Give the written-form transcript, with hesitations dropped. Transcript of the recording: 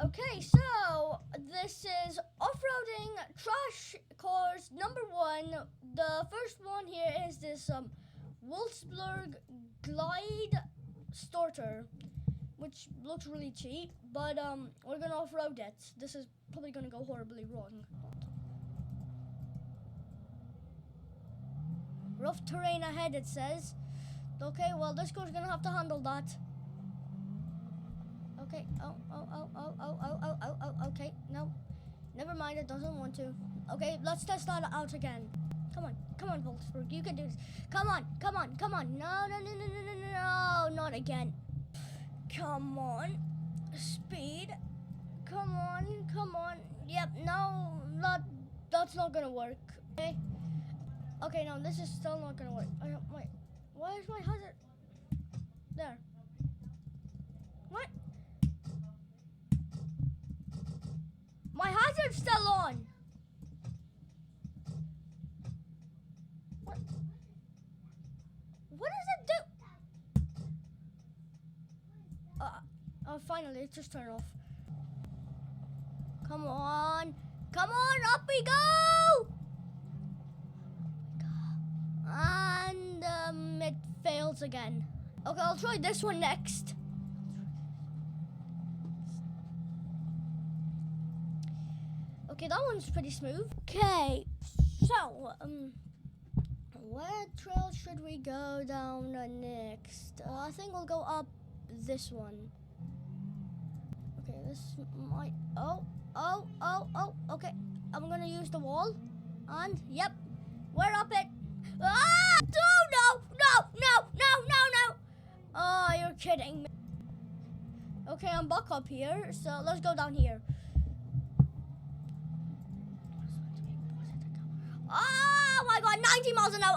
Okay, so this is off-roading trash course number 1. The first one here is this Wolfsburg Glide Starter, which looks really cheap, but we're gonna off-road it. This is probably gonna go horribly wrong. Rough terrain ahead, it says. Okay, well, this car's gonna have to handle that. Okay, okay, no. Never mind, it doesn't want to. Okay, let's test that out again. Come on, Wolfsburg, you can do this. Come on. No, not again. Come on, speed. Come on. Yep, no, that's not gonna work. Okay, no, this is still not gonna work. Wait, why is my hazard? There. What? My hazard's still on. What does it do? Finally, it just turned off. Come on, up we go! And it fails again. Okay, I'll try this one next. Okay, that one's pretty smooth. Okay, so where trail should we go down next? I think we'll go up this one. Okay, this might. Oh. Okay, I'm gonna use the wall, and yep, we're up it. Ah! No! Oh, you're kidding me. Okay, I'm back up here, so let's go down here. Oh my god, 90 miles an hour.